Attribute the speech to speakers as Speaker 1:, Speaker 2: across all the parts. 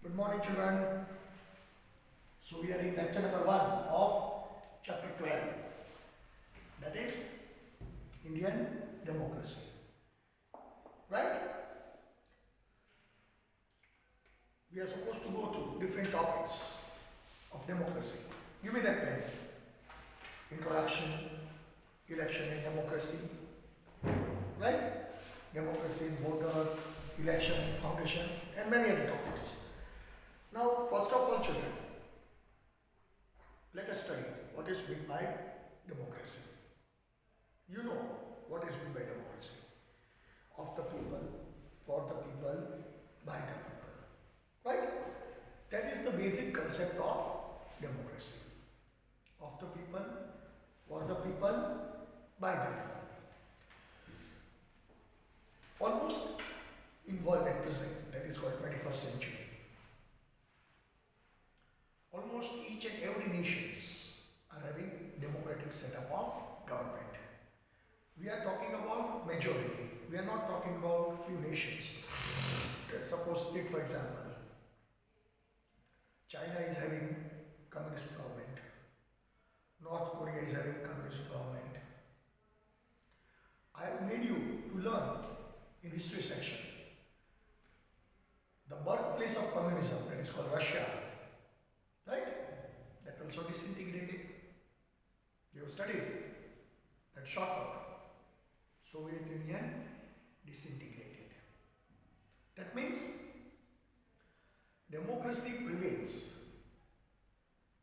Speaker 1: Good morning, children. So we are in lecture number 1 of chapter 12. That is Indian democracy. Right? We are supposed to go through different topics of democracy. Give me that pen. Introduction, election and democracy. Right? Democracy and voter, election and foundation, and many other topics. Now, first of all, children, let us study what is meant by democracy. You know what is meant by democracy. Of the people, for the people, by the people. Right? That is the basic concept of democracy. Of the people, for the people, by the people. Almost involved at present, that is called 21st century. Almost each and every nations are having democratic setup of government. We are talking about majority. We are not talking about few nations. Suppose take for example, China is having communist government. North Korea is having communist government. I have made you to learn in history section the birthplace of communism, that is called Russia. Right? That also disintegrated. You have studied that short term. Soviet Union disintegrated. That means democracy prevails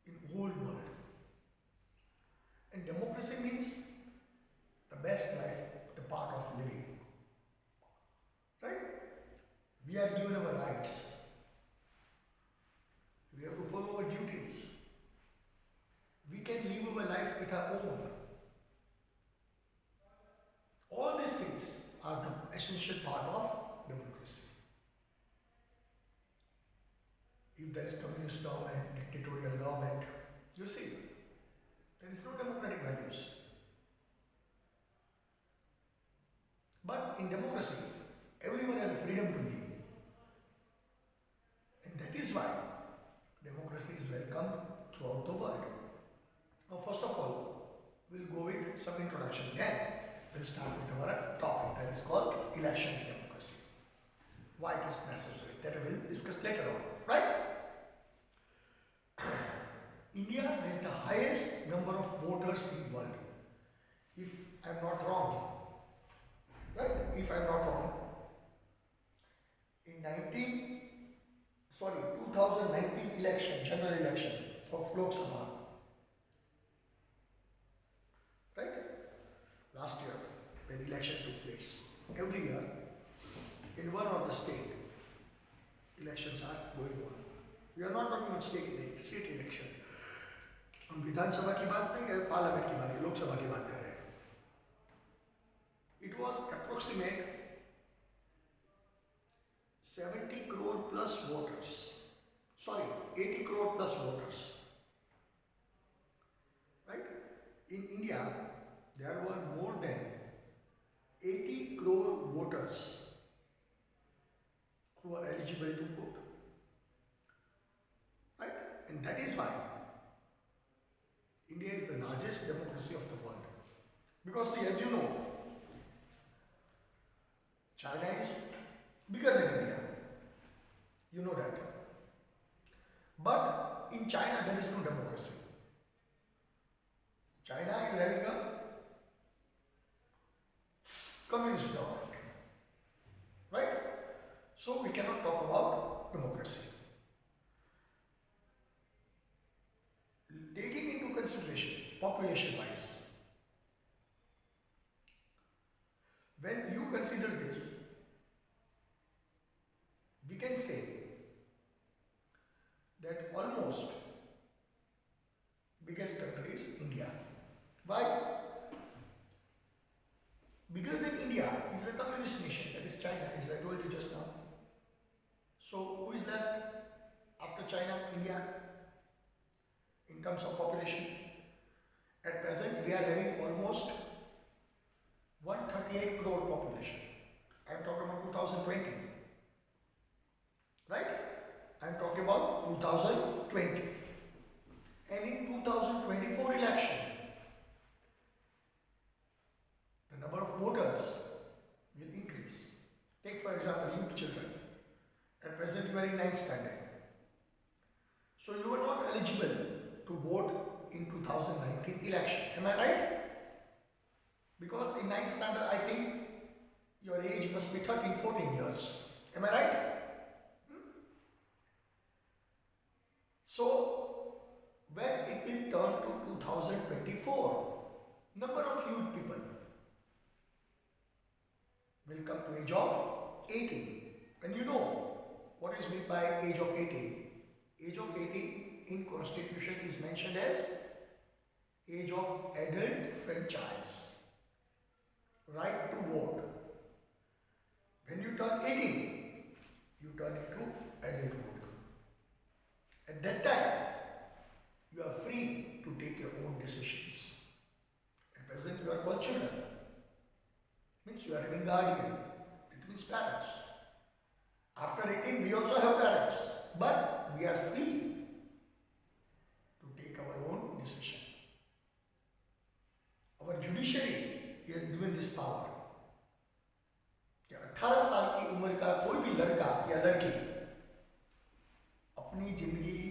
Speaker 1: in whole world. And democracy means the best life, the part of living. Right? We are given our rights. We have to follow our duties. We can live our life with our own. All these things are the essential part of democracy. If there is communist government, dictatorial government, you see, there is no democratic values. But in democracy, everyone has a freedom to live. And that is why democracy is welcomed throughout the world. Now, first of all, we'll go with some introduction. Then, we'll start with our topic that is called election in democracy. Why it is necessary. That we will discuss later on. Right? India has the highest number of voters in the world. If I am not wrong. Right? If I am not wrong. In 2019 election, general election of Lok Sabha. Right? Last year, when election took place, every year, in one of the state, elections are going on. We are not talking about state election. हम विधानसभा की बात नहीं कर रहे, parliament की बात, लोकसभा की बात कर रहे हैं. It was approximate 70 crore plus voters. Sorry, 80 crore plus voters. Right? In India, there were more than 80 crore voters who are eligible to vote. Right? And that is why India is the largest democracy of the world. Because see, as you know, China is bigger than India. You know that. But in China, there is no democracy. China is having a communist government. Right? So we cannot talk about democracy. Taking into consideration, population-wise, when you consider this, we can say that almost biggest country is India. Why? Bigger than India is a communist nation, that is China, as I told you just now. So who is left after China, India, in terms of population? At present, we are having almost 138 crore population. I am talking about 2020. Right? I I am talking about 2020. And in 2024 election, the number of voters will increase. Take for example, you children. At present you are in 9th standard. So you are not eligible to vote in 2019 election. Am I right? Because in 9th standard, I think your age must be 13, 14 years. Am I right? So, when it will turn to 2024, number of youth people will come to age of 18. And you know what is meant by age of 18? Age of 18 in Constitution is mentioned as age of adult franchise. Right to vote. When you turn 18, you turn into adulthood. At that time, you are free to take your own decisions. At present, you are called children. Means you are having guardian. It means parents. After 18, we also have parents. But we are free to take our own decision. Our judiciary has given this power. 18 साल की उम्र का कोई भी लड़का या लड़की अपनी जिंदगी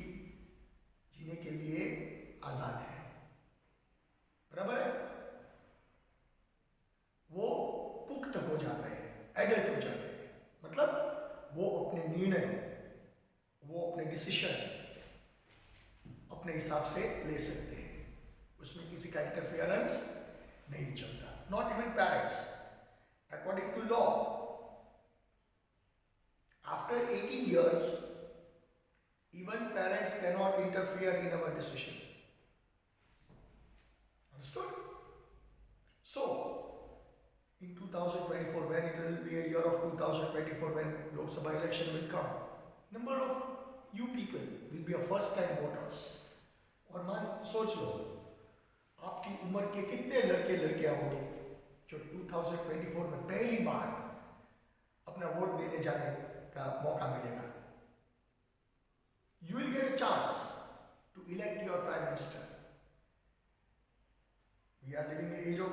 Speaker 1: जीने के लिए आजाद है. बराबर है? वो पुख्त हो जाता है, एडल्ट हो जाता है. मतलब वो अपने निर्णय, वो अपने डिसीजन अपने हिसाब से ले सकते हैं. उसमें किसी का इंटरफियरेंस नहीं चलता. Not even parents. According to law, after 18 years, even parents cannot interfere in our decision. Understood? So, in 2024, when it will be a year of 2024, when Lok Sabha election will come, number of you people will be a first-time voters. और मान सोच लो, आपकी उम्र के कितने लड़के लड़कियां होंगे जो 2024 में पहली बार अपना वोट देने जाने का मौका मिलेगा. You will get a chance to elect your prime minister. We are living in an age of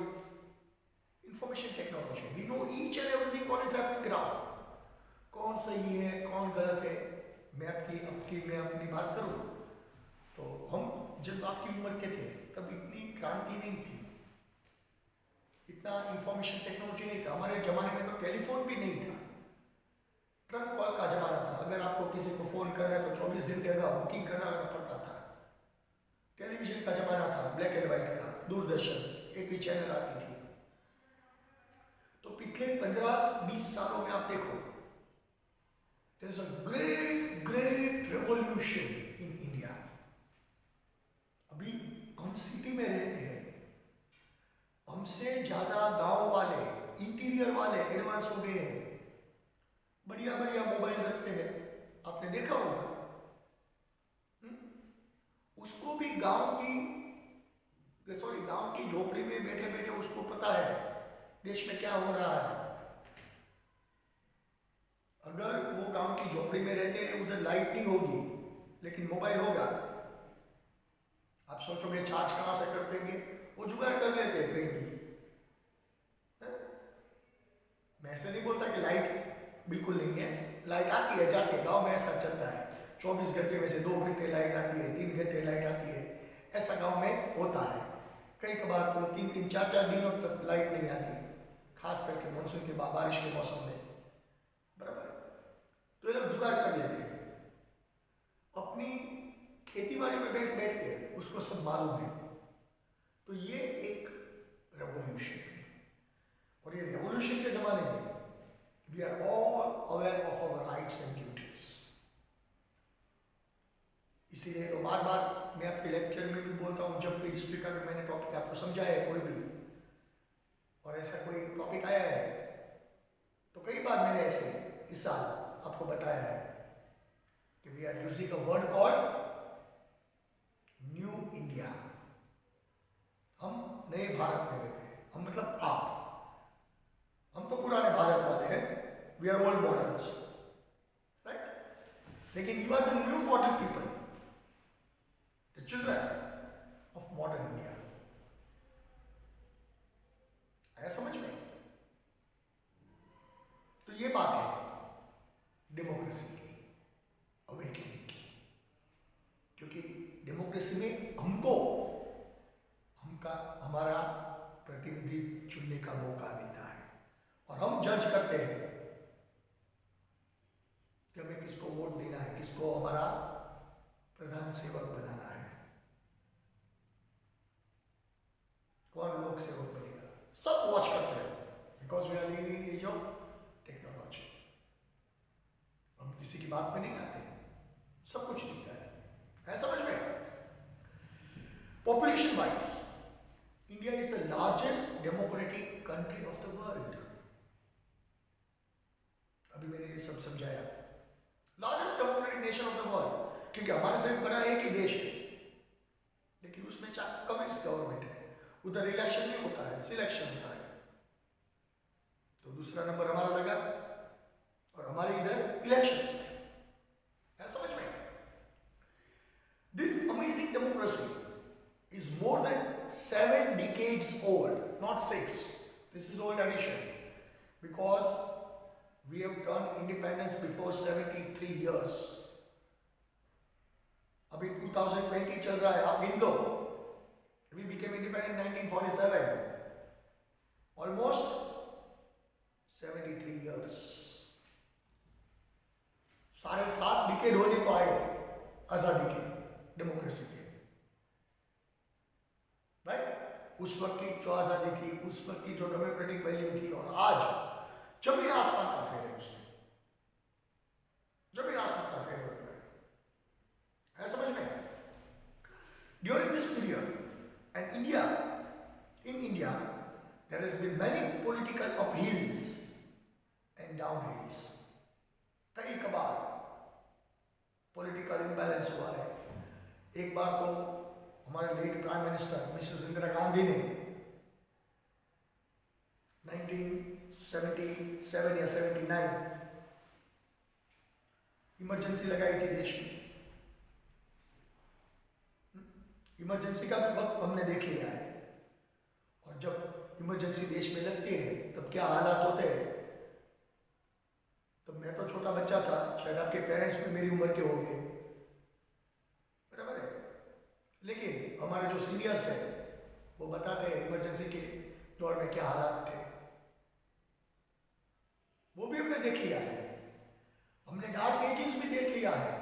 Speaker 1: information technology. We know each and everything what is happening around. कौन सही है, कौन गलत है. मैं अपनी बात करूं तो हम जब आपकी उम्र के थे तब इतनी क्रांति नहीं थी, इतना इंफॉर्मेशन टेक्नोलॉजी नहीं था. हमारे ज़माने में तो टेलीफोन भी नहीं था, ट्रंक कॉल का ज़माना था. अगर आपको किसी को फ़ोन करना है तो 24 घंटे का बुकिंग करना पड़ता था. टेलीविज़न का ज़माना था, ब्लैक एंड वाइट का, दूरदर्शन एक ही चैनल आती थी. तो पिछले 15-20 सालों में आप देखो, there is a great revolution in India. अभी हम सिटी में रहते हैं, हमसे ज़्यादा गांव वाले, इंटीरियर वाले एडवांस हो गए हैं. बढ़िया बढ़िया मोबाइल रखते हैं, आपने देखा होगा. उसको भी गांव की झोपड़ी में बैठे बैठे उसको पता है देश में क्या हो रहा है. अगर वो गांव की झोपड़ी में रहते हैं, उधर लाइट नहीं होगी लेकिन मोबाइल होगा. आप सोचोगे चार्ज कहाँ से कर देंगे, वो जुगाड़ कर देते हैं कहीं भी. मैं ऐसे नहीं बोलता कि लाइट बिल्कुल नहीं है, लाइट आती है जाती है. गांव में ऐसा चलता है, 24 घंटे में से 2 घंटे लाइट आती है, 3 घंटे लाइट आती है. ऐसा गांव में होता है. कई कबार तो 3-3, 4-4 दिनों तक लाइट नहीं आती, खास करके मानसून के बाद, बारिश के मौसम में. बराबर. तो ये लोग जुगाड़ कर लेते हैं. अपनी खेती बाड़ी में बैठ बैठ के उसको सब मालूम है. तो ये एक रेवोल्यूशन है. और ये रेवोल्यूशन के ज़माने में we are all aware of our rights and duties. इसीलिए तो बार बार मैं आपके लेक्चर में भी बोलता हूँ, जब कोई स्पीकर में मैंने टॉपिक आपको समझाया है कोई भी, और ऐसा कोई टॉपिक आया है तो कई बार मैंने ऐसे इस साल आपको बताया है कि we are using a word called new India. हम नए भारत में रहते हैं. हम मतलब आप, हम तो पुराने भारत वाले हैं. We are old models, right. लेकिन you are the new model people, the children of modern India. आया समझ में? तो ये बात है डेमोक्रेसी की, अवेकनिंग की, क्योंकि डेमोक्रेसी में हमको हमारा प्रतिनिधि चुनने का मौका मिलता है और हम जज करते हैं कि हमें किसको वोट देना है, किसको हमारा प्रधान सेवक बनाना है, कौन लोक सेवक बनेगा, सब वॉच करते हैं, because we are living in age of technology. हम किसी की बात में नहीं आते, सब कुछ दिखता है समझ में? Population wise India is the largest democratic country of the world. अभी मैंने ये सब समझाया, largest democratic nation of the world, क्योंकि हमारे से बड़ा एक ही देश है, लेकिन उसमें कम्युनिस्ट गवर्नमेंट है, उधर इलेक्शन नहीं होता है, सिलेक्शन होता है, तो दूसरा नंबर हमारा लगा और हमारे इधर इलेक्शन है समझ में? This amazing democracy is more than 7 decades old, not 6. This is old addition, because we have done independence before 73 years. अभी 2020 चल रहा है, आप गिन लो। We became independent in 1947. Almost 73 years. 7.5 decade होने को आए आजादी के, डेमोक्रेसी के, राइट? उस वक्त की जो आजादी थी, उस वक्त की जो डेमोक्रेटिक वैल्यू थी, और आज जमीन आसमान का फेर है, उसमें जमीन आसमान का फेर हो रहा है समझ में? During this period and in India there has been many political upheavals and downhills. कई बार पॉलिटिकल इम्बैलेंस हुआ है। एक बार तो हमारे late prime minister Mrs Indira Gandhi ने 1977 या 79 इमरजेंसी लगाई थी देश में। इमरजेंसी का भी वक्त हमने देख लिया है, और जब इमरजेंसी देश में लगती है तब क्या हालात होते हैं। तब मैं तो छोटा बच्चा था, शायद आपके पेरेंट्स भी मेरी उम्र के होंगे, बराबर है, लेकिन हमारे जो सीनियर्स हैं वो बताते हैं इमरजेंसी के दौर में क्या हालात थे, वो भी हमने देख लिया है। हमने डार्क एजेस भी देख लिया है।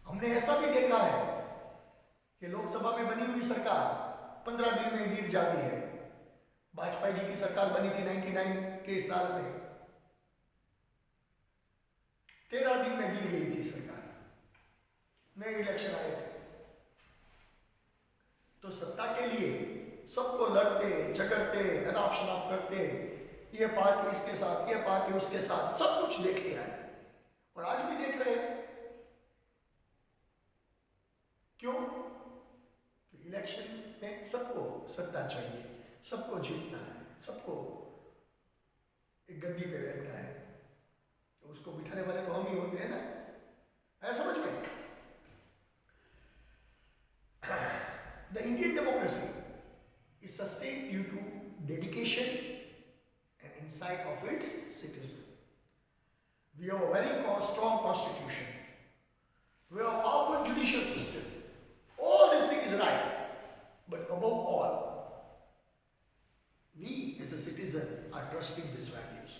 Speaker 1: हमने ऐसा भी देखा है कि लोकसभा में बनी हुई सरकार 15 दिन में गिर जाती है। वाजपेयी जी की सरकार बनी थी 99 के साल में, 13 दिन में गिर गई थी सरकार, नए इलेक्शन आए थे। तो सत्ता के लिए सबको लड़ते झगड़ते अनाप शनाप करते, ये पार्टी इसके साथ, ये पार्टी उसके साथ, सब कुछ देख लिया है और आज भी देख रहे हैं। क्यों? इलेक्शन में सबको सत्ता चाहिए, सबको जीतना है, सबको एक गद्दी पे बैठना है, तो उसको बिठाने वाले तो हम ही होते हैं ना, है समझ में? The Indian democracy is sustained due to dedication and insight of its citizens. We have a very strong constitution. We have a powerful judicial system. All this thing is right. But above all, we as a citizen are trusting these values.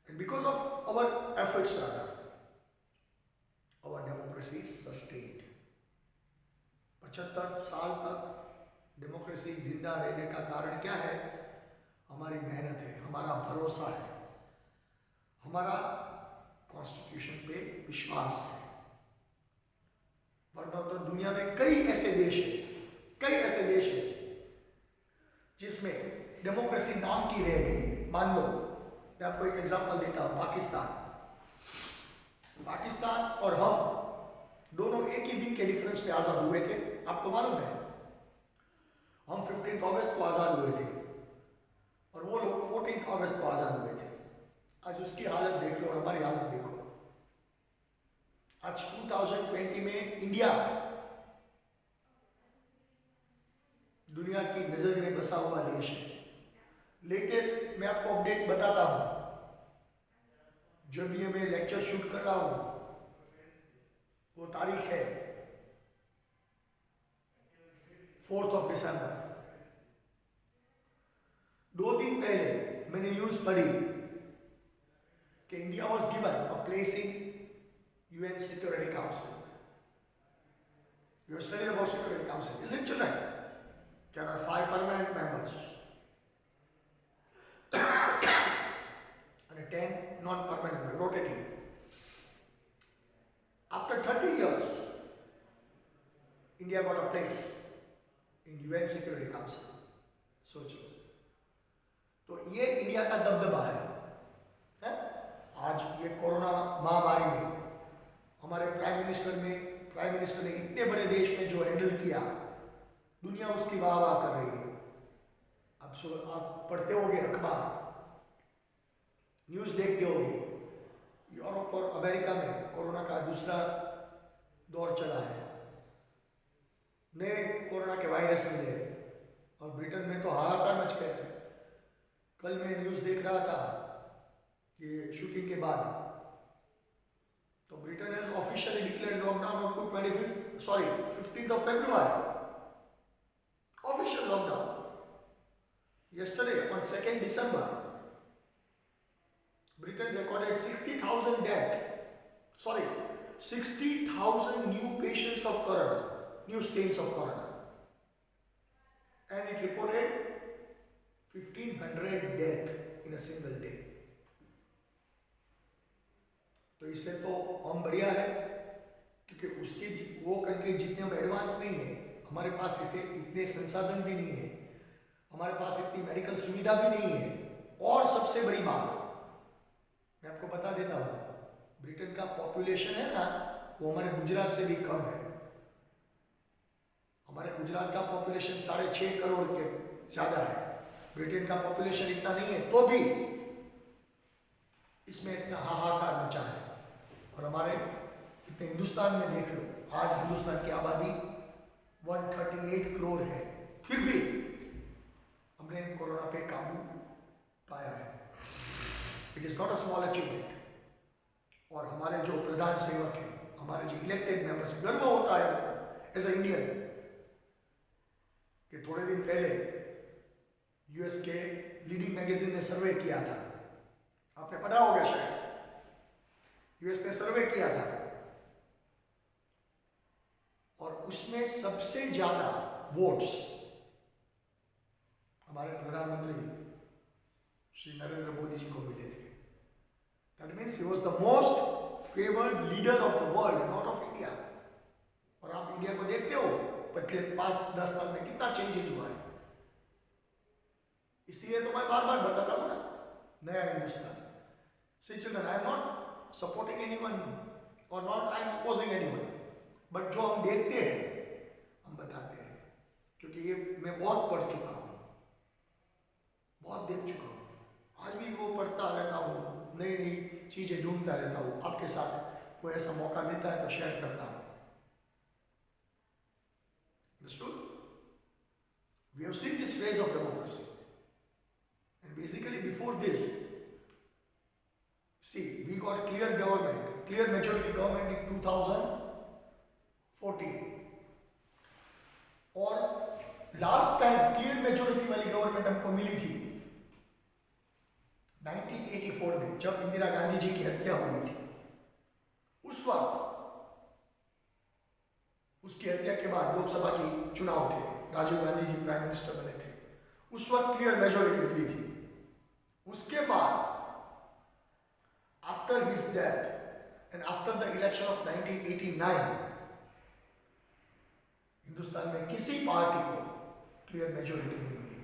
Speaker 1: And because of our efforts, our democracy is sustained. 75 साल तक democracy जिंदा रहने का कारण क्या है? हमारी मेहनत है, हमारा भरोसा है, हमारा कॉन्स्टिट्यूशन पे विश्वास है। वरना तो दुनिया में कई ऐसे देश हैं जिसमें डेमोक्रेसी नाम की रह गई है। मान लो, मैं आपको एक एग्जांपल देता हूँ, पाकिस्तान और हम दोनों एक ही दिन के डिफरेंस पे आज़ाद हुए थे। आपको मालूम है, हम 15 अगस्त को आज़ाद हुए थे और वो लोग 14 अगस्त को आज़ाद हुए थे। आज उसकी हालत देख लो और हमारी हालत देखो, आज 2020 में इंडिया दुनिया की नजर में बसा हुआ देश है। लेटेस्ट मैं आपको अपडेट बताता हूं। जब ये मैं लेक्चर शूट कर रहा हूं वो तारीख है 4 दिसंबर। 2 दिन पहले मैंने न्यूज पढ़ी कि India was given a place in UN Security Council. You have studied about Security Council, isn't it? There are 5 permanent members and 10 non-permanent members, rotating. After 30 years, India got a place in UN Security Council. सोचो, तो ये India का दबदबा है? आज ये corona महामारी में हमारे प्राइम मिनिस्टर ने इतने बड़े देश में जो हैंडल किया, दुनिया उसकी वाह वाह कर रही है। आप पढ़ते होंगे अखबार, न्यूज़ देखते होंगे, यूरोप और अमेरिका में कोरोना का दूसरा दौर चला है, नए कोरोना के वायरस मिले और ब्रिटेन में तो हाहाकार मच गया है। कल मैं न्यूज़ देख रहा था कि शूटिंग के बाद तो Britain has officially declared lockdown up to 15th of February. Official lockdown. Yesterday, on 2nd December, Britain recorded 60,000 deaths. 60,000 new patients of corona, new strains of corona. And it reported 1,500 deaths in a single day. तो इससे तो हम बढ़िया है, क्योंकि उसकी वो country जितने हम एडवांस नहीं है, हमारे पास इसे इतने संसाधन भी नहीं है, हमारे पास इतनी मेडिकल सुविधा भी नहीं है। और सबसे बड़ी बात मैं आपको बता देता हूँ, ब्रिटेन का पॉपुलेशन है ना, वो हमारे गुजरात से भी कम है। हमारे गुजरात का पॉपुलेशन 6.5 करोड़ के ज़्यादा है, ब्रिटेन का पॉपुलेशन इतना नहीं है, तो भी इसमें इतना हाहाकार मचा है। और हमारे इतने हिंदुस्तान में देख लो, आज हिंदुस्तान की आबादी 138 करोड़ है, फिर भी हमने कोरोना पे काबू पाया है। It is not a small achievement. और हमारे जो प्रधान सेवक हैं, हमारे जो इलेक्टेड मेंबर्स, गर्व होता है हमको एज ए इंडियन कि थोड़े दिन पहले यूएस के लीडिंग मैगजीन ने सर्वे किया था, आपने पढ़ा होगा शायद, यूएस ने सर्वे किया था और उसमें सबसे ज्यादा वोट्स हमारे प्रधानमंत्री श्री नरेंद्र मोदी जी को मिले थे। That means he was the most favoured leader of the world, not of India. और आप इंडिया को देखते हो पिछले 5-10 साल में कितना चेंजेस हुआ है। इसलिए तो मैं बार बार बताता हूं ना, नया Hindustan. See children, I am not supporting anyone or not I am opposing anyone, but जो हम देखते हैं हम बताते हैं, क्योंकि ये मैं बहुत पढ़ चुका हूँ, बहुत देख चुका हूँ। आज भी वो पढ़ता रहता हूँ, नई नई चीज़ें ढूंढता रहता हूँ, आपके साथ कोई ऐसा मौका मिलता है तो शेयर करता हूँ। Understood? We have seen this phase of democracy, and basically before this, see, we got clear government, clear majority government in 2014, और लास्ट टाइम क्लियर मेजोरिटी वाली गवर्नमेंट हमको मिली थी 1984 में, जब इंदिरा गांधी जी की हत्या हुई थी। उस वक्त उसकी हत्या के बाद लोकसभा की चुनाव थे, राजीव गांधी जी प्राइम मिनिस्टर बने थे, उस वक्त क्लियर मेजोरिटी मिली थी। उसके बाद after his death and after the election of 1989, Hindustan में किसी पार्टी को क्लियर मेजोरिटी नहीं मिली।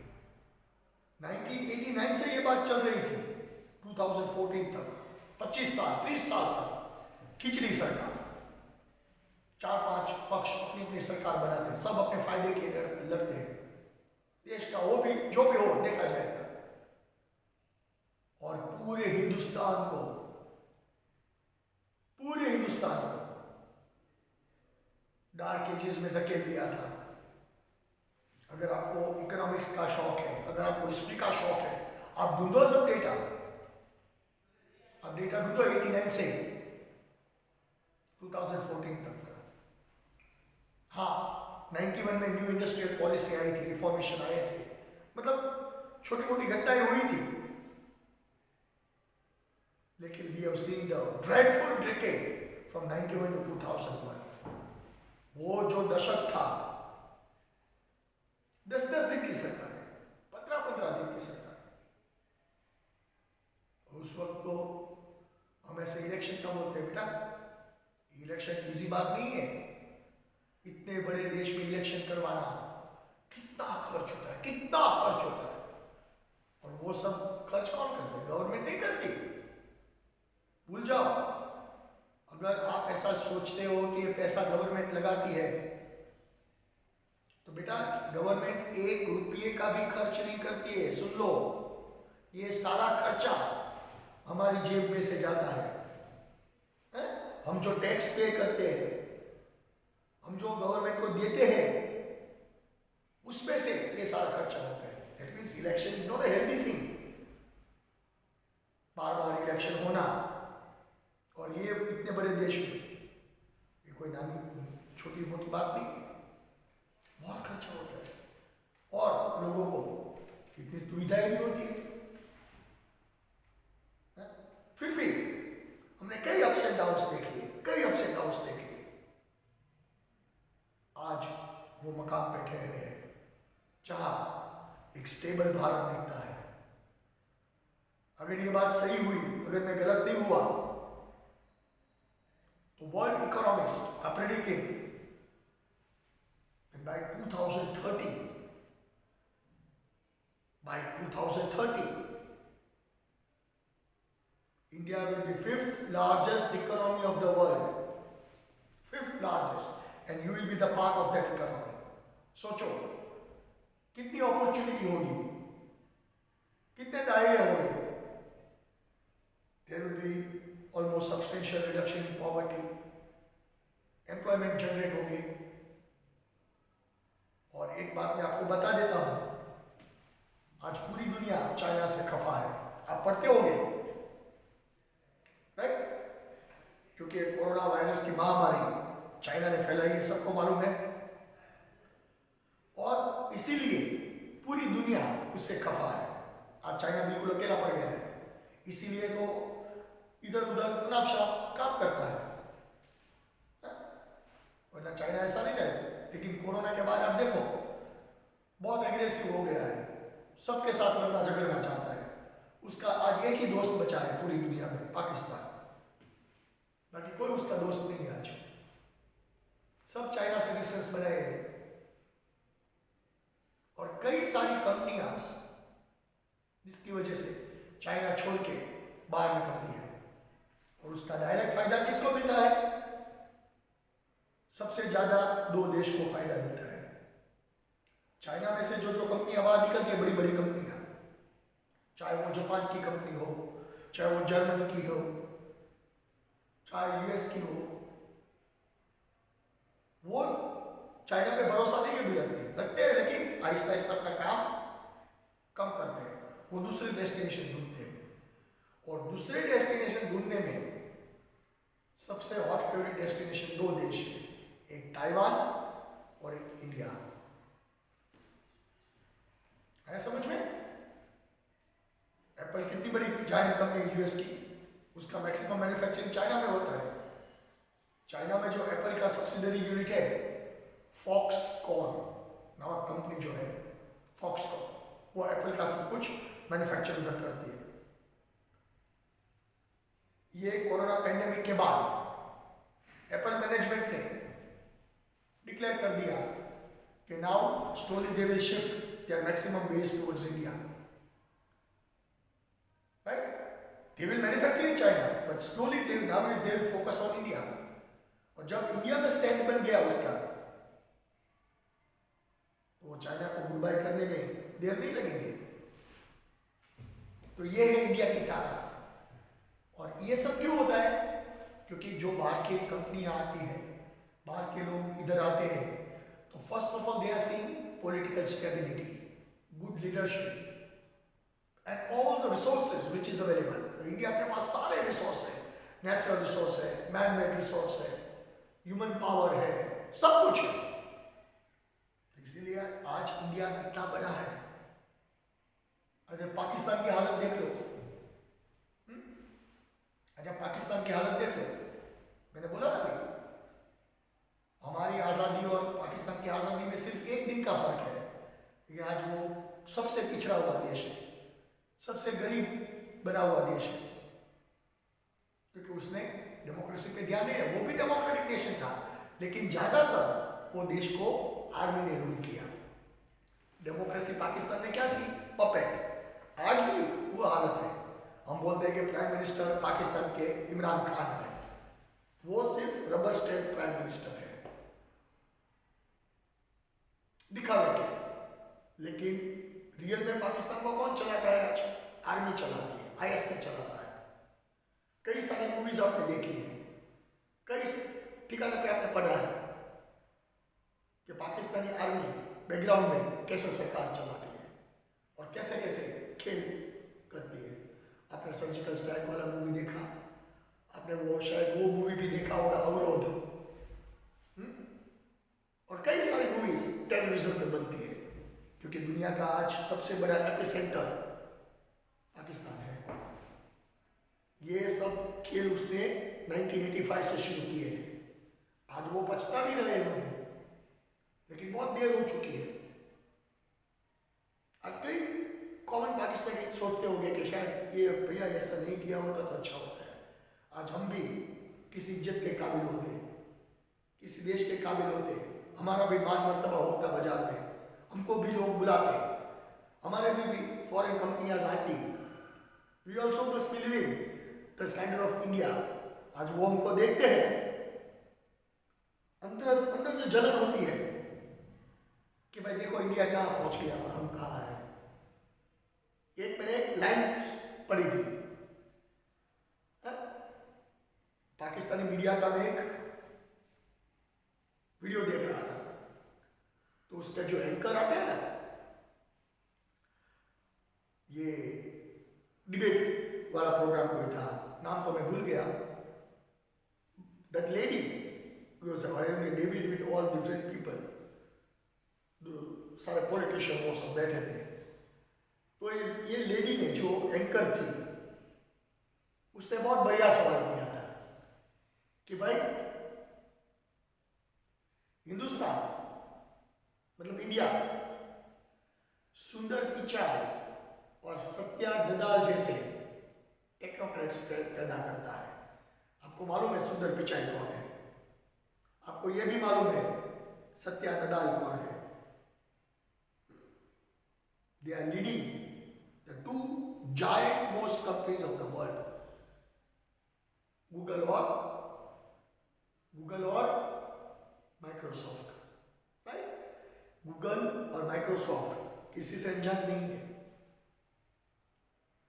Speaker 1: 1989 से ये बात चल रही थी 2014 तक, 25 साल 30 साल तक खिचड़ी सरकार, 4-5 पक्ष अपनी अपनी सरकार बनाते हैं, सब अपने फायदे के लिए लड़ते हैं। देश का वो भी जो भी हो देखा जाएगा, और पूरे हिंदुस्तान को डार्क एजेस में धकेल दिया था। अगर आपको इकोनॉमिक्स का शौक है, अगर आपको हिस्ट्री का शौक है, आप ढूंढो सब डेटा, आप डेटा ढूंढो 89 से 2014 तक का। हाँ, 91 में न्यू इंडस्ट्रियल पॉलिसी आई थी, रिफॉर्मेशन आए थे, मतलब छोटी मोटी घटनाएं हुई थी, लेकिन we have seen the dreadful decade from 91 to 2001। वो जो दशक था, 10-10 दिन की सरकार, 15-15 दिन की सरकार, उस वक्त को हम ऐसे इलेक्शन क्या बोलते हैं बेटा? इलेक्शन इजी बात नहीं है। इतने बड़े देश में इलेक्शन करवाना कितना खर्च होता है, कितना खर्च होता है, और वो सब खर्च कौन करते हैं? गवर्नमेंट नहीं करती। भूल जाओ, अगर आप ऐसा सोचते हो कि ये पैसा गवर्नमेंट लगाती है, तो बेटा गवर्नमेंट 1 रुपये का भी खर्च नहीं करती है। सुन लो, ये सारा खर्चा हमारी जेब में से जाता है। हम जो टैक्स पे करते हैं, हम जो गवर्नमेंट को देते हैं, उसमें से ये सारा खर्चा होता है। That means election is not a healthy thing. Bar bar election होना, और ये इतने बड़े देश में ये कोई नानी छोटी मोटी बात नहीं है, बहुत खर्चा होता है, और लोगों को इतनी सुविधाएं भी होती है। फिर भी हमने कई अप्स एंड डाउन्स देख लिए, कई अप्स एंड डाउन्स देख लिए। आज वो मकाम पे ठहरे हैं जहां एक स्टेबल भारत दिखता है। अगर ये बात सही हुई, अगर मैं गलत नहीं हुआ, तो world economist are predicting by 2030, India will be 5th largest economy of the world, 5th largest, and you will be the part of that economy. सोचो कितनी अपॉर्चुनिटी होगी, कितने दायरे होंगे। There will be almost substantial reduction in poverty, employment generate होगी। और एक बात मैं आपको बता देता हूं, आज पूरी दुनिया चाइना से खफा है। आप पढ़ते होंगे, राइट? क्योंकि कोरोना वायरस की महामारी चाइना ने फैलाई है, सबको मालूम है, और इसीलिए पूरी दुनिया उससे खफा है। आज चाइना बिल्कुल अकेला पड़ गया है, इसीलिए तो इधर उधर अनाप शनाप काम करता है, वरना चाइना ऐसा नहीं है। लेकिन कोरोना के बाद आप देखो, बहुत एग्रेसिव हो गया है, सबके साथ लड़ना झगड़ना चाहता है। उसका आज एक ही दोस्त बचा है पूरी दुनिया में, पाकिस्तान, बाकी कोई उसका दोस्त नहीं है आज। सब चाइना से डिस्टेंस बनाए हैं, और कई सारी कंपनियां जिसकी वजह से चाइना छोड़ के बाहर निकलती है, और उसका डायरेक्ट फायदा किसको मिलता है? सबसे ज्यादा 2 देश को फायदा मिलता है। चाइना में से जो कंपनियां बाहर निकलती है, बड़ी बड़ी कंपनियां, चाहे वो जापान की कंपनी हो, चाहे वो जर्मनी की हो, चाहे यूएस की हो, वो चाइना पे भरोसा नहीं भी रखते हैं, लेकिन आहिस्ता आहिस्ता अपना काम कम करते हैं। वो दूसरे डेस्टिनेशन ढूंढते हैं, और दूसरे डेस्टिनेशन ढूंढने में सबसे हॉट फेवरेट डेस्टिनेशन 2 देश है, एक ताइवान और एक इंडिया। है समझ में? एप्पल कितनी बड़ी जायंट कंपनी यूएस की, उसका मैक्सिमम मैन्युफैक्चरिंग चाइना में होता है। चाइना में जो एप्पल का सब्सिडरी यूनिट है, फॉक्सकॉन नामक कंपनी जो है, फॉक्सकॉन, वो एप्पल का सब कुछ मैन्युफैक्चर उधर करती है। ये कोरोना पैंडेमिक के बाद एप्पल मैनेजमेंट ने डिक्लेयर कर दिया कि now slowly they will shift their maximum base towards India, right? They will manufacture in China, but slowly they will focus on India. और जब इंडिया में स्टैंड बन गया उसका, तो वो चाइना को गुड बाय करने में देर नहीं लगेंगे। तो ये है इंडिया की ताकत। और ये सब क्यों होता है? क्योंकि जो बाहर की कंपनियां आती है, बाहर के लोग इधर आते हैं तो first of all they are seeing political stability, good leadership and all the resources which is available. India के पास सारे रिसोर्स है, नेचुरल रिसोर्स है, मैन मेड रिसोर्स है, ह्यूमन पावर है, सब कुछ है। इसीलिए आज इंडिया इतना बड़ा है। अगर पाकिस्तान की हालत देख लो, अच्छा पाकिस्तान की हालत देख लो, मैंने बोला ना भाई हमारी आज़ादी और पाकिस्तान की आज़ादी में सिर्फ एक दिन का फर्क है, लेकिन आज वो सबसे पिछड़ा हुआ देश है, सबसे गरीब बना हुआ देश है, क्योंकि उसने डेमोक्रेसी पे ध्यान नहीं है। वो भी डेमोक्रेटिक नेशन था, लेकिन ज़्यादातर वो देश को आर्मी ने रूल किया। डेमोक्रेसी पाकिस्तान में क्या थी? पपेट। आज भी वो हालत है। हम बोलते हैं कि प्राइम मिनिस्टर पाकिस्तान के इमरान खान है, वो सिर्फ रबर स्टैम्प प्राइम मिनिस्टर है, दिखावे के। लेकिन रियल में पाकिस्तान को कौन चलाता है आज? आर्मी चलाती है, आईएसआई चलाता है। कई सारी मूवीज आपने देखी है, कई ठिकाने पे आपने पढ़ा है कि पाकिस्तानी आर्मी बैकग्राउंड में कैसे सरकार चलाती है और कैसे कैसे खेल करती है। आपने सर्जिकल स्ट्राइक वाला मूवी देखा, आपने वो शायद वो मूवी भी देखा होगा अवरोध, और कई सारी मूवीज टेररिज्म पे बनती है, क्योंकि दुनिया का आज सबसे बड़ा एपिसेंटर पाकिस्तान है। ये सब खेल उसने 1985 से शुरू किए थे। आज वो बचता भी रहे होंगे, लेकिन बहुत देर हो चुकी है। अब कई कॉमन पाकिस्तानी सोचते होंगे कि शायद ये भैया ऐसा नहीं किया होता तो अच्छा होता है। आज हम भी किसी इज्जत के काबिल होते, किसी देश के काबिल होते, हमारा भी मान मर्तबा होता बाजार में, हमको भी लोग बुलाते, हमारे भी फॉरेन कंपनियां आती। We also must be living the standard of India. आज वो हमको देखते हैं, अंदर से जलन होती है कि भाई देखो इंडिया कहाँ पहुंच गया और हम कहाँ हैं। एक मैंने एक लाइन पढ़ी थी, पाकिस्तानी मीडिया का मैं एक वीडियो देख रहा था, तो उसका जो एंकर आता है ना, ये डिबेट वाला प्रोग्राम कोई था, नाम तो मैं भूल गया। That lady David with all different people, सारे पॉलिटिशियन वो सब बैठे थे। तो ये लेडी ने जो एंकर थी, उसने बहुत बढ़िया सवाल किया था कि भाई हिंदुस्तान मतलब इंडिया सुंदर पिचाई और सत्या नडाल जैसे टेक्नोक्रेट्स पैदा करता है। आपको मालूम है सुंदर पिचाई कौन है? आपको यह भी मालूम है सत्या नडाल कौन है? They are leading the two giant most companies of the world, Google और Microsoft, right? Google और Microsoft किसी से अनजान नहीं है।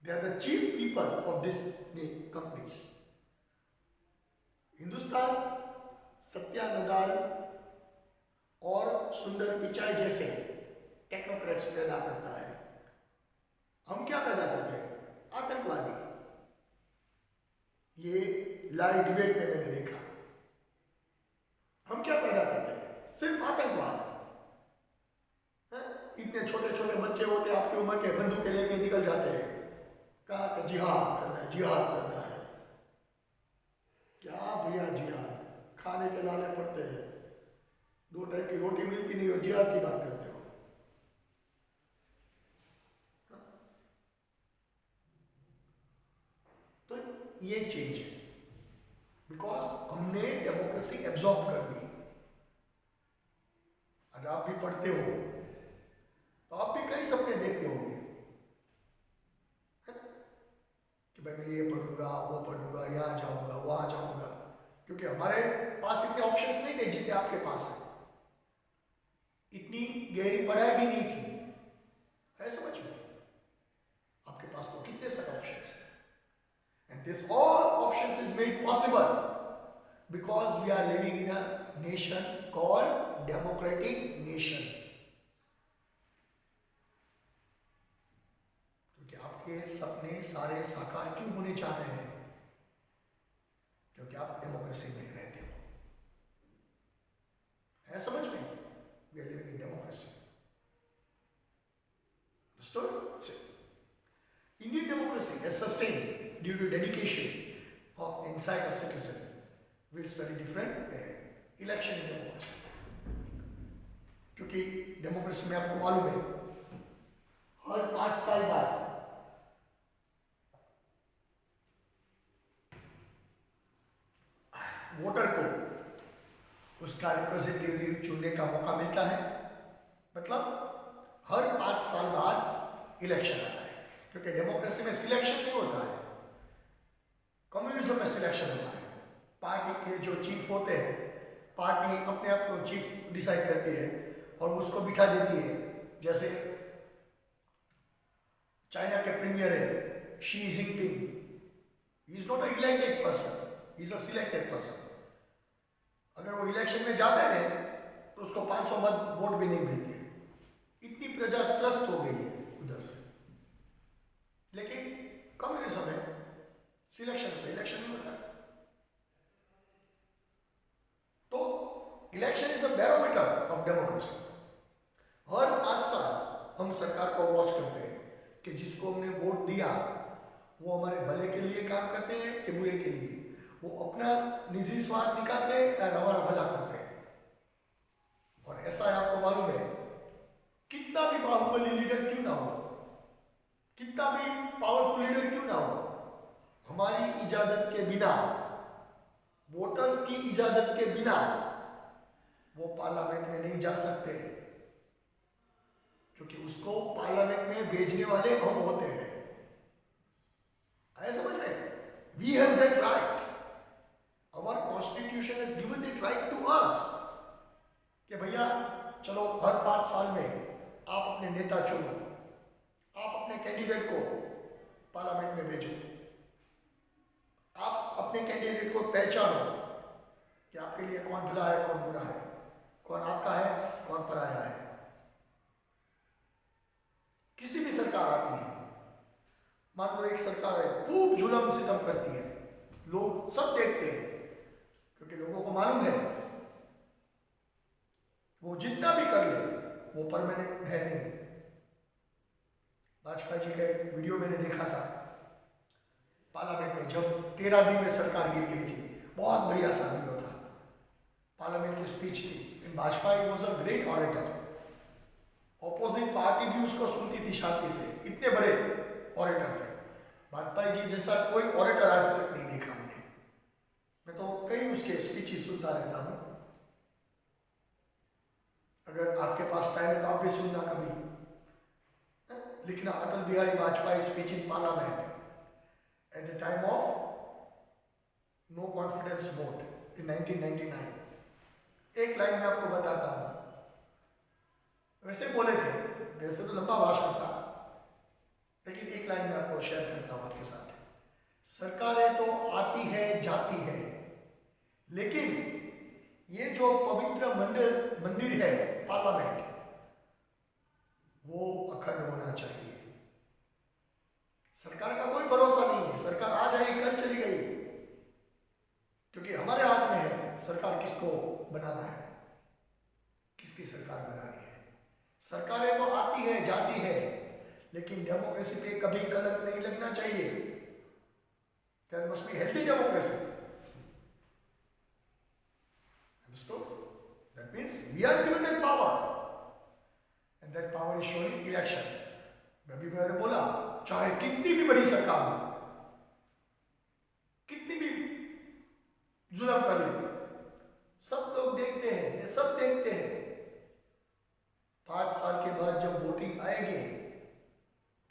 Speaker 1: They are the chief people of these companies. Hindustan Satya Nadal और सुंदर पिचाई जैसे टेक्नोक्रेट्स पैदा करता है। हम क्या पैदा करते हैं? आतंकवादी। ये लाइव डिबेट में मैंने देखा। हम क्या पैदा करते हैं? सिर्फ आतंकवाद। इतने छोटे छोटे बच्चे होते आपकी उम्र के, बंदूकें लेके निकल जाते हैं, कहा कि जिहाद करना है, जिहाद करना है। क्या भैया जिहाद? खाने के लाले पड़ते हैं, 2 टाइम की रोटी मिलती नहीं और जिहाद की बात करते हो। तो ये चेंज है, बिकॉज हमने डेमोक्रेसी एब्जॉर्ब कर ली। अगर आप भी पढ़ते हो तो आप भी कई सपने देखते होंगे, है ना, कि भाई मैं ये पढ़ूंगा, वो पढ़ूंगा, यहाँ जाऊंगा, वहां जाऊंगा, क्योंकि हमारे पास इतने ऑप्शंस नहीं थे जितने आपके पास है। इतनी गहरी पढ़ाई भी नहीं थी, है समझ में? आपके पास तो कितने सारे ऑप्शंस हैं, and this all options is made possible Because we are living in a nation called democratic nation. क्योंकि आपके सपने सारे साकार क्यों होने जा रहे हैं? क्योंकि आप डेमोक्रेसी में रहते हो। है समझ में? We are living in democracy. Understood? Indian democracy has sustained due to dedication of inside of citizen. It's very different election in democracy. क्योंकि डेमोक्रेसी में आपको मालूम है हर 5 साल बाद वोटर को उसका रिप्रेजेंटेटिव चुनने का मौका मिलता है। मतलब हर 5 साल बाद इलेक्शन आता है। क्योंकि डेमोक्रेसी में सिलेक्शन नहीं होता है, कम्युनिज्म में सिलेक्शन होता है। पार्टी के जो चीफ होते हैं, पार्टी अपने आप को चीफ डिसाइड करती है और उसको बिठा देती है। जैसे चाइना के प्रीमियर है Xi Jinping, he is not a elected person, he is a selected person. अगर वो इलेक्शन में जाता है तो उसको 500 मत वोट भी नहीं मिलते। इतनी प्रजा त्रस्त हो गई है उधर से। लेकिन कम्युनिज्म में सिलेक्शन होता है, इलेक्शन नहीं होता है। तो election is a barometer of democracy. हर 5 साल हम सरकार को वॉच करते हैं कि जिसको हमने वोट दिया वो हमारे भले के लिए काम करते हैं कि बुरे के लिए। वो अपना निजी स्वार्थ निकालते हैं या हमारा भला करते हैं। और ऐसा है, आपको मालूम है, कितना भी बाहुबली लीडर क्यों ना हो, कितना भी पावरफुल लीडर क्यों ना हो, हमारी इजाजत के बिना, वोटर्स की इजाजत के बिना वो पार्लियामेंट में नहीं जा सकते। क्योंकि उसको पार्लियामेंट में भेजने वाले हम होते हैं। आया समझ में? We have that right. Our constitution has given that right to us कि भैया चलो हर 5 साल में आप अपने नेता चुनो, आप अपने कैंडिडेट को पार्लियामेंट में भेजो, आप अपने कैंडिडेट को पहचानो कि आपके लिए कौन भला है कौन बुरा है, कौन आपका है कौन पराया है। किसी भी सरकार आती है, मान लो एक सरकार है खूब जुल्म सितम करती है, लोग सब देखते हैं क्योंकि लोगों को मालूम है वो जितना भी कर ले वो परमानेंट है नहीं। वाजपेयी जी का एक वीडियो मैंने देखा था पार्लियामेंट में, जब 13 दिन में सरकार गिर गई थी। बहुत बढ़िया सा वीडियो था, पार्लियामेंट की स्पीच थी। Vajpayee was a great orator. Opposite party भी उसको सुनती थी शांति से, इतने बड़े ऑरेटर थे। वाजपेयी जी जैसा कोई ऑरेटर आज तक नहीं देखा हमने। मैं तो कई उसके स्पीचेस सुनता रहता हूँ। अगर आपके पास टाइम है तो आप भी सुनना कभी, लिखना Atal Bihari Vajpayee speech in parliament at the time of no confidence vote in 1999। एक लाइन में आपको बताता हूँ। वैसे बोले थे, वैसे तो लंबा भाषण था, लेकिन एक लाइन में आपको शेयर करता हूँ आपके साथ। सरकारें तो आती है जाती है, लेकिन ये जो पवित्र मंदिर है पार्लियामेंट, वो अखंड होना चाहिए। सरकार का कोई भरोसा नहीं है, सरकार आ जाएगी कल चली गई। क्योंकि हमारे हाथ में है सरकार किसको बनाना है, किसकी सरकार बनानी है। सरकारें तो आती है जाती है, लेकिन डेमोक्रेसी पे कभी कलंक नहीं लगना चाहिए। There must be healthy democracy. Understood? That means we are given that power, and that power is shown in election. मैंने बोला चाहे कितनी भी बड़ी सरकार हो, कितनी भी जुल्म कर ले, सब लोग देखते हैं, सब देखते हैं। 5 साल के बाद जब वोटिंग आएगी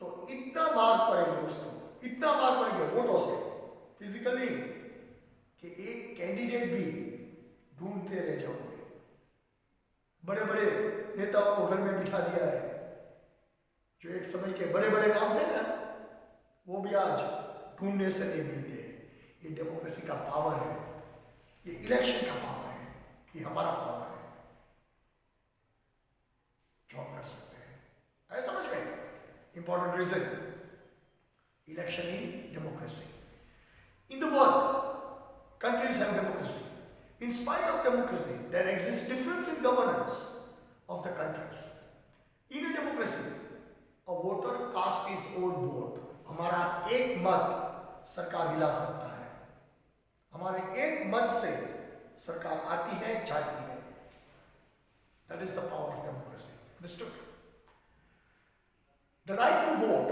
Speaker 1: तो इतना मार पड़ेंगे उसको, इतना मार पड़ेंगे वोटों से, फिजिकली, कि एक कैंडिडेट भी ढूंढते रह जाओगे। बड़े बड़े नेताओं को घर में बिठा दिया है, जो एक समय के बड़े बड़े नाम थे ना, वो भी आज ढूंढने से नहीं मिलते हैं। ये डेमोक्रेसी का पावर है। ये इलेक्शन का पावर है, ये हमारा पावर है जो हम कर सकते हैं। है समझ में? Important reason, election in democracy. In the world countries have democracy. In spite of democracy, there exists difference in governance of the countries. In a democracy, a voter casts his own vote. हमारा एक मत सरकार हिला सकता है। हमारे एक मत से सरकार आती है, जाती है। That is the power of democracy. Understood? The right to vote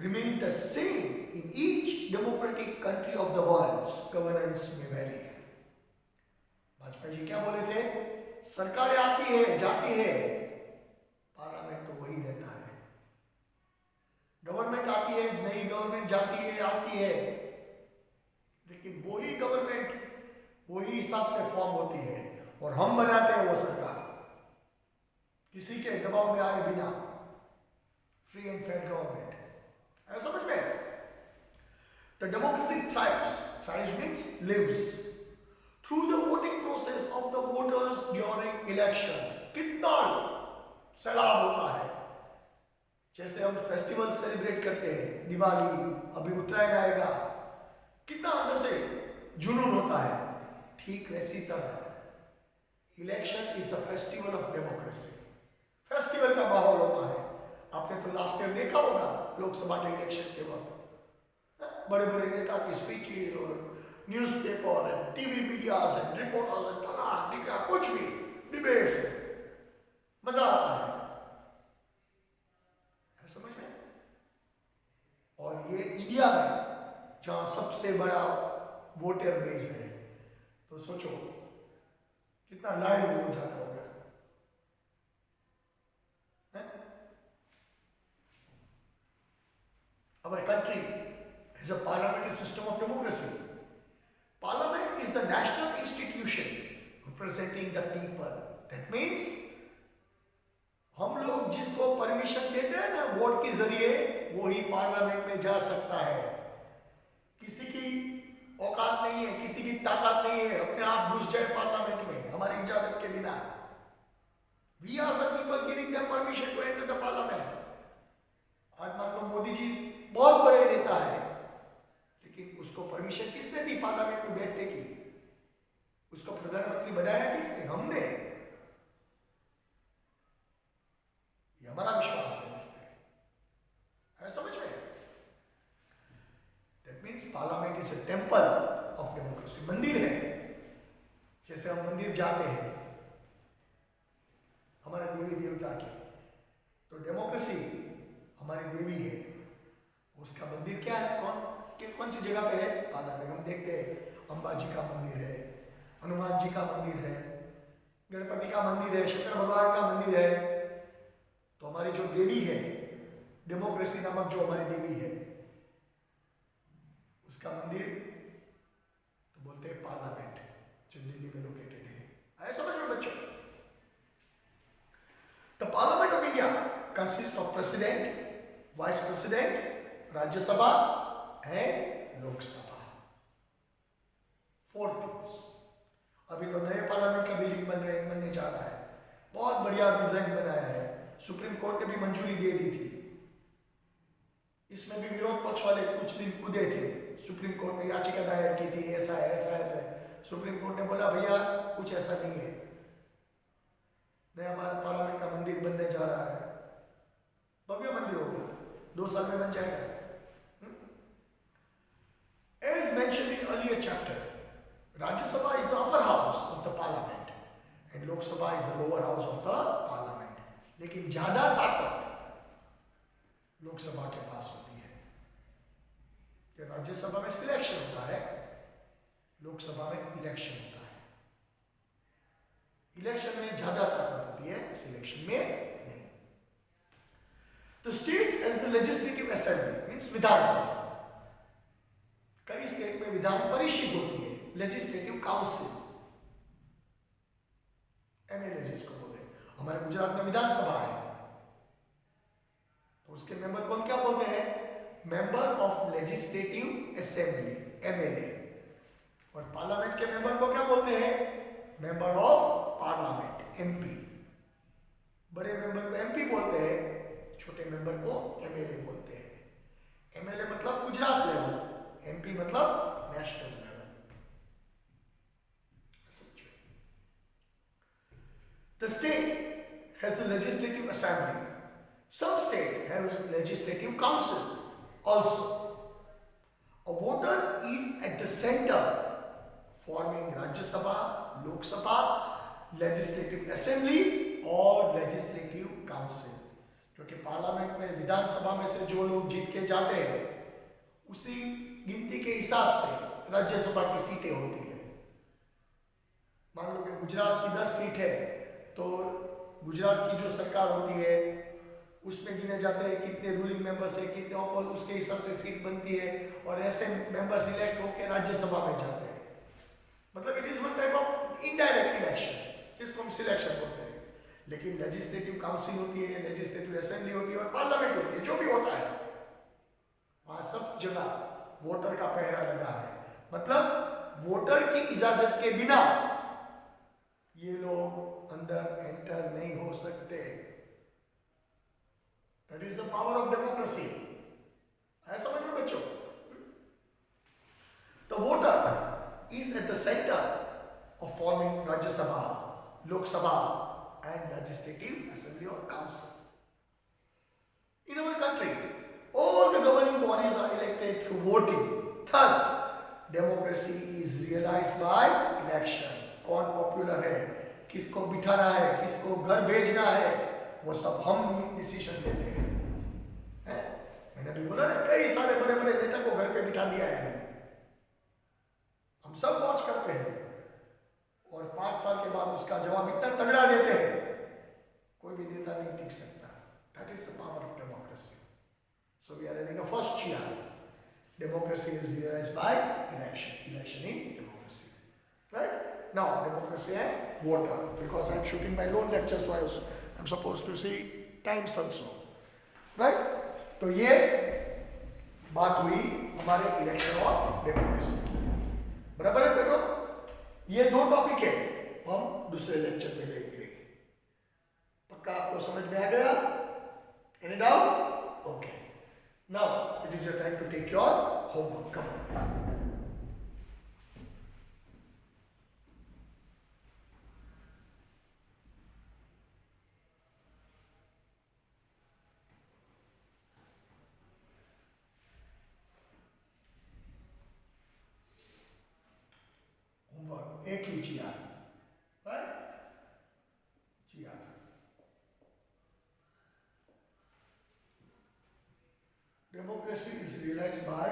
Speaker 1: remain the same in each democratic country of the world. Governance may vary. Vajpayee ji क्या बोले थे? सरकारें आती है, जाती है, पार्लियामेंट तो वही रहता है। गवर्नमेंट आती है, नई गवर्नमेंट जाती है, आती है, लेकिन वही गवर्नमेंट वही हिसाब से फॉर्म होती है और हम बनाते हैं वो सरकार, किसी के दबाव में आए बिना। Free and fair government. समझ में? The democracy thrives. Thrives means lives through the voting process of the voters during election. कितना सैलाब होता है। जैसे हम फेस्टिवल सेलिब्रेट करते हैं, दिवाली, अभी उत्तरायण आएगा, कितना अंदर से जुनून होता है। ठीक वैसी तरह election is the festival of democracy. Festival का माहौल होता है। आपने तो लास्ट ईयर देखा होगा लोकसभा के इलेक्शन के वक्त बड़े बड़े नेता की स्पीचेस और newspaper and TV medias and reporters and फला दिख रहा, कुछ भी डिबेट्स है, मजा आता है समझ में? और ये इंडिया में जहां सबसे बड़ा वोटर बेस है, तो सोचो कितना लाइव हो जाता होगा। Our country has a parliamentary system of democracy. Parliament is the national institution representing the people. That means हम लोग जिसको परमिशन देते हैं ना वोट के जरिए, वो ही पार्लियामेंट में जा सकता है। किसी की औकात नहीं है, किसी की ताकत नहीं है अपने आप घुस जाए पार्लियामेंट में हमारी इजाजत के बिना। We are the people giving them permission to enter the parliament. आज मान लो मोदी जी बहुत बड़े नेता है, लेकिन उसको परमिशन किसने दी पार्लियामेंट में बैठने की? उसको प्रधानमंत्री बनाया किसने? हमने। ये हमारा विश्वास है उसपे। समझ में? That means parliament is a temple of democracy. मंदिर है, जैसे हम मंदिर जाते हैं हमारे देवी देवता के, तो डेमोक्रेसी हमारी देवी है, उसका मंदिर क्या है? कौन सी जगह पे है? पार्लियामेंट। हम देखते हैं अंबा जी का मंदिर है, हनुमान जी का मंदिर है, गणपति का मंदिर है, शंकर भगवान का मंदिर है। तो हमारी जो देवी है, डेमोक्रेसी नामक जो हमारी देवी है, उसका मंदिर तो बोलते हैं पार्लियामेंट, जो दिल्ली में लोकेटेड है। आए समझ में बच्चों? The parliament of India consist of president, vice president, Rajya Sabha and Lok Sabha. 4 things. अभी तो नए पार्लियामेंट का बिल्डिंग बनने जा रहा है, बहुत बढ़िया डिजाइन बनाया है, सुप्रीम कोर्ट ने भी मंजूरी दे दी थी। इसमें भी विरोध पक्ष वाले कुछ दिन कूदे थे, सुप्रीम कोर्ट में याचिका दायर की थी, ऐसा है ऐसा ऐसा है। सुप्रीम कोर्ट ने बोला भैया कुछ ऐसा नहीं है, नया पार्लियामेंट का मंदिर बनने जा रहा है, भव्य मंदिर होगा, 2 साल में बन जाएगा। As mentioned in earlier chapter, Rajya Sabha is the upper house of the parliament and Lok Sabha is the lower house of the parliament. लेकिन ज्यादा ताकत लोकसभा के पास होती है। कि राज्यसभा में सिलेक्शन होता है, लोकसभा में इलेक्शन होता है। इलेक्शन में ज्यादा ताकत होती है, सिलेक्शन में नहीं। The state as the legislative assembly means विधानसभा। कई स्टेट में विधान परिषद होती है, लेजिस्लेटिव काउंसिल, एमएलए जिसको बोलते हैं। हमारे गुजरात में विधानसभा है, तो उसके मेंबर कौन क्या बोलते हैं? Member of legislative assembly, MLA. और पार्लियामेंट के मेंबर को क्या बोलते हैं? Member of parliament, MP. बड़े मेंबर को एमपी बोलते हैं, छोटे मेंबर को एमएलए बोलते हैं। एमएलए मतलब गुजरात लेवल, एमपी मतलब national level. The state has the legislative assembly. Some state have legislative council also. A voter is at the center, forming Rajya Sabha, Lok Sabha, legislative assembly और legislative council. क्योंकि parliament में, विधानसभा में से जो लोग जीत के जाते हैं उसी गिनती के हिसाब से राज्यसभा की सीटें होती है। मान लो कि गुजरात की 10 सीट है तो गुजरात की जो सरकार होती है उसमें गिने जाते हैं कितने रूलिंग मेंबर्स है, कितने ऑपोज, उसके हिसाब से सीट बनती है और ऐसे मेंबर्स इलेक्ट होकर राज्यसभा में जाते हैं। मतलब it is one type of indirect election, जिसको हम सिलेक्शन बोलते हैं। लेकिन लेजिस्लेटिव काउंसिल होती है, लेजिस्लेटिव असेंबली होती है और पार्लियामेंट होती है, जो भी होता है वहां सब जगह वोटर का पहरा लगा है। मतलब वोटर की इजाजत के बिना ये लोग अंदर एंटर नहीं हो सकते। That is the power of democracy. है समझ में बच्चों? The voter is at the centre of forming राज्य सभा, लोक सभा एंड लेजिस्लेटिव असेंबली और council. In our country, all the governing bodies are elected through voting. Thus, democracy is realized by election. कौन पॉपुलर है, किसको बिठाना है, किसको घर भेजना है, वो सब हम डिसीजन लेते हैं। मैंने भी बोला ना, कई सारे बड़े बड़े नेता को घर पे बिठा दिया है हम सब वॉच करते हैं और 5 साल के बाद उसका जवाब इतना तगड़ा देते हैं कोई भी नेता नहीं टिक सकता। That is the power of democracy. So we are having a first cheer, democracy is realised by election, election in democracy, right? Now, democracy and voter, because I am shooting my own lecture, so I am supposed to see times also, right? तो ये बात हुई हमारे election of democracy. बराबर है बेटो? ये 2 topic है, हम दूसरे लेक्चर में लेंगे। पक्का आपको समझ में आ गया? Any doubt? Okay. Now it is your time to take your homework. Come on. एक ही GR, right? GR. Democracy is realized by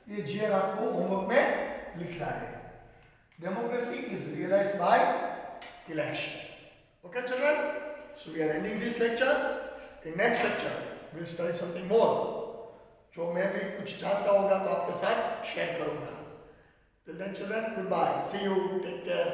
Speaker 1: ये GR आपको होमवर्क में लिखना है। Democracy is realised by election. Okay children, so we are ending this lecture. In next lecture we will study something more, जो मैं भी कुछ जानता होगा तो आपके साथ शेयर करूंगा। Till then children, goodbye, see you, take care.